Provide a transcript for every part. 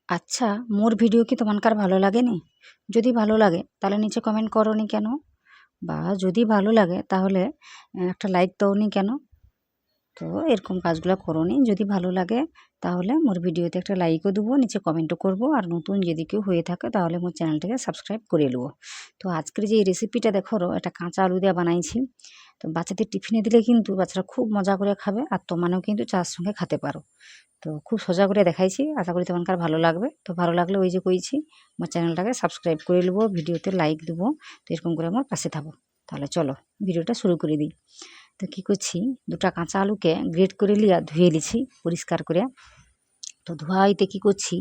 আচ্ছা, more video কি তোমানকার ভালো লাগেনি? যদি ভালো লাগে তাহলে নিচে কমেন্ট করোনি কেন? বা যদি ভালো লাগে তাহলে একটা লাইক দাওনি কেন? তো এরকম কাজগুলো করোনি। যদি ভালো লাগে তাহলে মোর ভিডিওতে একটা লাইকও দেবো, নিচে কমেন্টও করব। আর নতুন যদি কেউ হয়ে থাকে তাহলে মোর চ্যানেলটাকে সাবস্ক্রাইব করে নেবো। তো আজকের যে এই রেসিপিটা দেখো, এটা কাঁচা আলু দিয়ে বানাইছি। তো বাচ্চাদের টিফিনে দিলে কিন্তু বাচ্চারা খুব মজা করে খাবে, আর তোমানেও কিন্তু চার সঙ্গে খেতে পারো। তো খুব সোজা করে দেখাইছি, আশা করি তোমানকার ভালো লাগবে। তো ভালো লাগলে ওই যে কইছি, আমার চ্যানেলটাকে সাবস্ক্রাইব করে নেবো, ভিডিওতে লাইক দেবো। তো এরকম করে আমার পাশে থাকো। তাহলে চলো ভিডিওটা শুরু করে দিই। তো কী করছি, দুটা কাঁচা আলুকে গ্রেট করে লিয়া ধুয়ে লিছি পরিষ্কার করে। তো ধোয়াইতে কী করছি,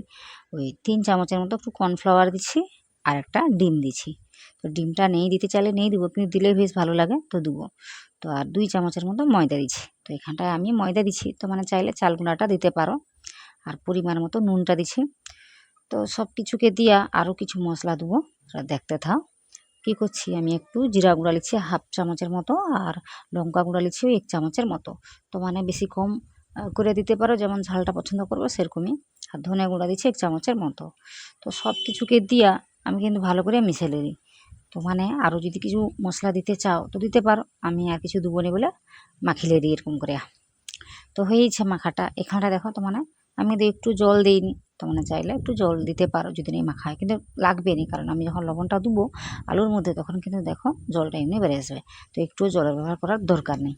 ওই 3 চামচের মতো একটু কর্নফ্লাওয়ার দিচ্ছি, আর একটা ডিম দিচ্ছি। তো ডিমটা নেই দিতে চাইলে নেই দিব, কিন্তু দিলে বেশ ভালো লাগে তো দেবো। তো আর 2 চামচের মতো ময়দা দিচ্ছি। তো এখানটায় আমি ময়দা দিচ্ছি, তো মানে চাইলে চাল গুঁড়াটা দিতে পারো। আর পরিমাণ মতো নুনটা দিচ্ছি। তো সব কিছুকে দিয়া আরও কিছু মশলা দেবো, দেখতে থাও। কী করছি, আমি একটু জিরা গুঁড়া লিচ্ছি 1/2 চামচের মতো, আর লঙ্কা গুঁড়া লিচ্ছি 1 চামচের মতো। তো মানে বেশি কম করে দিতে পারো, যেমন ঝালটা পছন্দ করবো সেরকমই। আর ধনে গুঁড়া দিচ্ছি 1 চামচের মতো। তো সব কিছুকে দিয়া আমি কিন্তু ভালো করে মিশিয়ে নিই। তো মানে আরও যদি কিছু মশলা দিতে চাও তো দিতে পারো, আমি আর কিছু দেবো নি বলে মাখিয়ে দিই এরকম করে। তো হয়েছে মাখাটা। এখানটা দেখো, তো মানে আমি কিন্তু একটু জল দিইনি। তো মানে চাইলে একটু জল দিতে পারো যদি নেই মাখায়, কিন্তু লাগবে না, কারণ আমি যখন লবণটা দেবো আলুর মধ্যে তখন কিন্তু দেখো জলটা এমনি বেড়ে আসবে। তো একটুও জলের ব্যবহার করার দরকার নেই।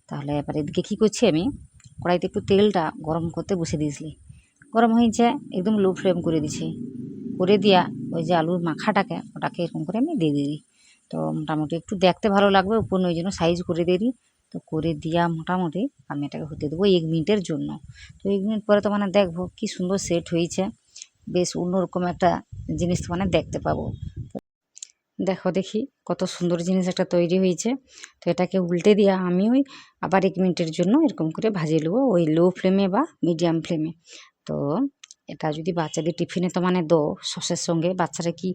তাহলে এবার এদিকে কী করছি, আমি কড়াইতে একটু তেলটা গরম করতে বসে দিয়েছি। গরম হয়েছে, একদম লো ফ্লেম করে দিছি। করে দিয়া ওই যে আলুর মাখাটাকে ওটাকে এরকম করে আমি দিয়ে দিই। তো মোটামুটি একটু দেখতে ভালো লাগবে উপর, ওই জন্য সাইজ করে দিয়ে দিই। তো করে দিয়া মোটামুটি আমি এটাকে হতে দেবো 1 মিনিটের জন্য। তো 1 মিনিট পরে তো মানে দেখবো কী সুন্দর সেট হয়েছে। বেশ অন্যরকম একটা জিনিস তো মানে দেখতে পাবো। দেখো দেখি কত সুন্দর জিনিস একটা তৈরি হয়েছে। তো এটাকে উল্টে দিয়া আমি ওই আবার 1 মিনিটের জন্য এরকম করে ভাজিয়ে নেবো, ওই লো ফ্লেমে বা মিডিয়াম ফ্লেমে। তো এটা যদি বাচ্চাদের টিফিনে তো মানে দো সসের সঙ্গে, বাচ্চারা কি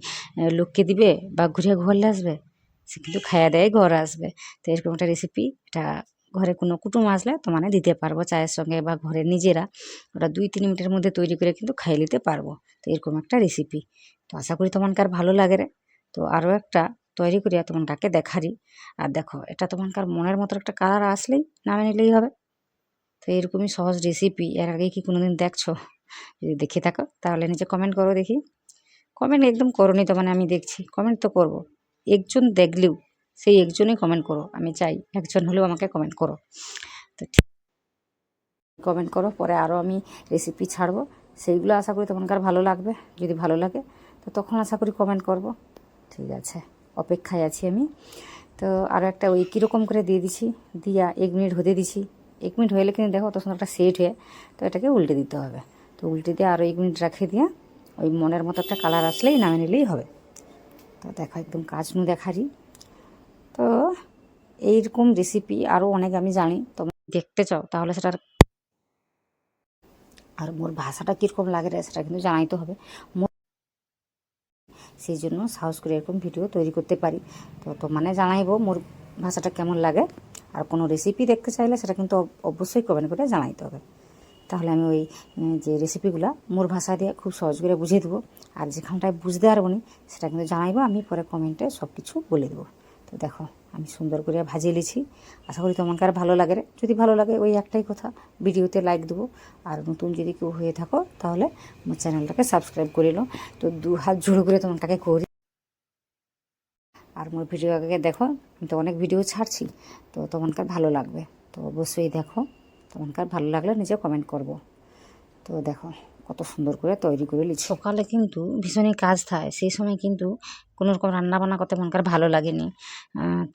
লোককে দিবে বা ঘুরে ঘরলে আসবে? সে কিন্তু খাইয়া দেয় ঘর আসবে। তো এরকম একটা রেসিপি, এটা ঘরে কোনো কুটুম আসলে তো মানে দিতে পারবো চায়ের সঙ্গে, বা ঘরের নিজেরা ওটা 2-3 মিনিটের মধ্যে তৈরি করে কিন্তু খাইয়ে নিতে পারবো। তো এরকম একটা রেসিপি। তো আশা করি তোমানকার ভালো লাগে রে। তো আরও একটা তৈরি করিয়া তোমানটাকে দেখারি। আর দেখো, এটা তোমানকার মনের মতো একটা কালার আসলেই নামিয়ে নিলেই হবে। তো এরকমই সহজ রেসিপি এর আগে কি কোনোদিন দেখছো? যদি দেখে থাকো তাহলে নিচে কমেন্ট করো দেখি। কমেন্ট একদম করোনি তো মানে আমি দেখছি, কমেন্ট তো করবো। একজন দেখলেও সেই একজনই কমেন্ট করো, আমি চাই একজন হলেও আমাকে কমেন্ট করো। তো কমেন্ট করো, পরে আরও আমি রেসিপি ছাড়বো, সেইগুলো আশা করি তোমার ভালো লাগবে। যদি ভালো লাগে তো তখন আশা করি কমেন্ট করবো। ঠিক আছে, অপেক্ষায় আছি আমি। তো আরও একটা ওই কীরকম করে দিয়ে দিছি, দিয়া 1 মিনিট হতে দিছি। 1 মিনিট হলে কিন্তু দেখো অত সুন্দর একটা সেট হয়ে, তো এটাকে উল্টে দিতে হবে। তো উল্টে দিয়ে আরও 1 মিনিট রেখে দিয়ে ওই মনের মতো একটা কালার আসলেই নামিয়ে নিলেই হবে। তো দেখো একদম কাজ নু দেখারি। তো এইরকম রেসিপি আরও অনেক আমি জানি, তোমরা দেখতে চাও তাহলে সেটার আর মোর ভাষাটা কীরকম লাগে রে সেটা কিন্তু জানাইতে হবে। সেই জন্য সাহস করে এরকম ভিডিও তৈরি করতে পারি। তো মানে জানাইবো মোর ভাষাটা কেমন লাগে। আর কোনো রেসিপি দেখতে চাইলে সেটা কিন্তু অবশ্যই কমেন্ট করে জানাইতে হবে। তাহলে আমি ওই যে রেসিপিগুলো মোর ভাষা দিয়ে খুব সহজ করে বুঝিয়ে দেবো। আর যেখানটায় বুঝতে পারবো না সেটা কিন্তু জানাইবো, আমি পরে কমেন্টে সব কিছু বলে দেবো। তো দেখো আমি সুন্দর করে ভাজিয়ে লিছি। আশা করি তোমাকে ভালো লাগে রে। যদি ভালো লাগে ওই একটাই কথা, ভিডিওতে লাইক দেবো। আর নতুন যদি কেউ হয়ে থাকো তাহলে আমার চ্যানেলটাকে সাবস্ক্রাইব করে নাও। তো 2 হাত জোড়ো করে তোমাকে করি। আর মোর ভিডিও আগে দেখো, আমি তো অনেক ভিডিও ছাড়ছি, তো তোমাকে ভালো লাগবে। তো অবশ্যই দেখো, তোমাকে ভালো লাগলে নিজে কমেন্ট করবো। তো দেখো কত সুন্দর করে তৈরি করে নিচ্ছি। সকালে কিন্তু ভীষণই কাজ থাকে, সেই সময় কিন্তু কোনো রকম রান্নাবান্না করতে মনকার ভালো লাগেনি।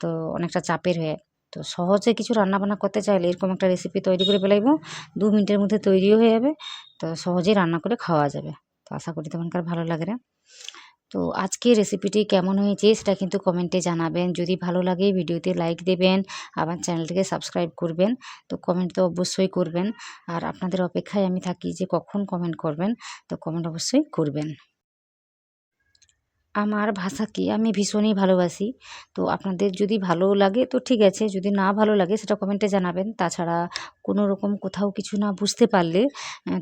তো অনেকটা চাপের হয়ে, তো সহজে কিছু রান্নাবান্না করতে চাইলে এরকম একটা রেসিপি তৈরি করে ফেলাইব, 2 মিনিটের মধ্যে তৈরিও হয়ে যাবে। তো সহজেই রান্না করে খাওয়া যাবে। তো আশা করি তোমার ভালো লাগে না। তো আজকের রেসিপিটি কেমন হয়েছে সেটা কিন্তু কমেন্টে জানাবেন। যদি ভালো লাগে ভিডিওতে লাইক দেবেন, আমার চ্যানেলটিকে সাবস্ক্রাইব করবেন। তো কমেন্ট তো অবশ্যই করবেন। আর আপনাদের অপেক্ষায় আমি থাকি যে কখন কমেন্ট করবেন। তো কমেন্ট অবশ্যই করবেন। আমার ভাষাকে আমি ভীষণই ভালোবাসি। তো আপনাদের যদি ভালো লাগে তো ঠিক আছে, যদি না ভালো লাগে সেটা কমেন্টে জানাবেন। তাছাড়া কোনো রকম কোথাও কিছু না বুঝতে পারলে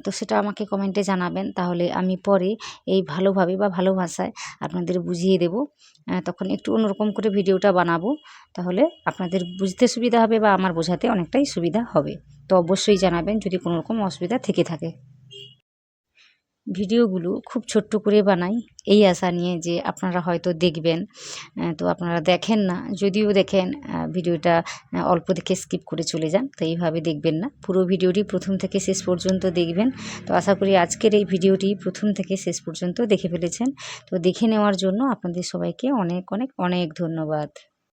তো সেটা আমাকে কমেন্টে জানাবেন। তাহলে আমি পরে এই ভালোভাবে বা ভালো ভাষায় আপনাদের বুঝিয়ে দেব। তখন একটু অন্যরকম করে ভিডিওটা বানাবো। তাহলে আপনাদের বুঝতে সুবিধা হবে বা আমার বোঝাতে অনেকটাই সুবিধা হবে। তো অবশ্যই জানাবেন যদি কোনো রকম অসুবিধা থেকে থাকে। ভিডিওগুলো খুব ছোট্ট করে বানাই এই আশা নিয়ে যে আপনারা হয়তো দেখবেন। তো আপনারা দেখেন না, যদিও দেখেন ভিডিওটা অল্প দেখে স্কিপ করে চলে যান। তো এইভাবে দেখবেন না, পুরো ভিডিওটি প্রথম থেকে শেষ পর্যন্ত দেখবেন। তো আশা করি আজকের এই ভিডিওটি প্রথম থেকে শেষ পর্যন্ত দেখে ফেলেছেন। তো দেখে নেওয়ার জন্য আপনাদের সবাইকে অনেক অনেক অনেক ধন্যবাদ।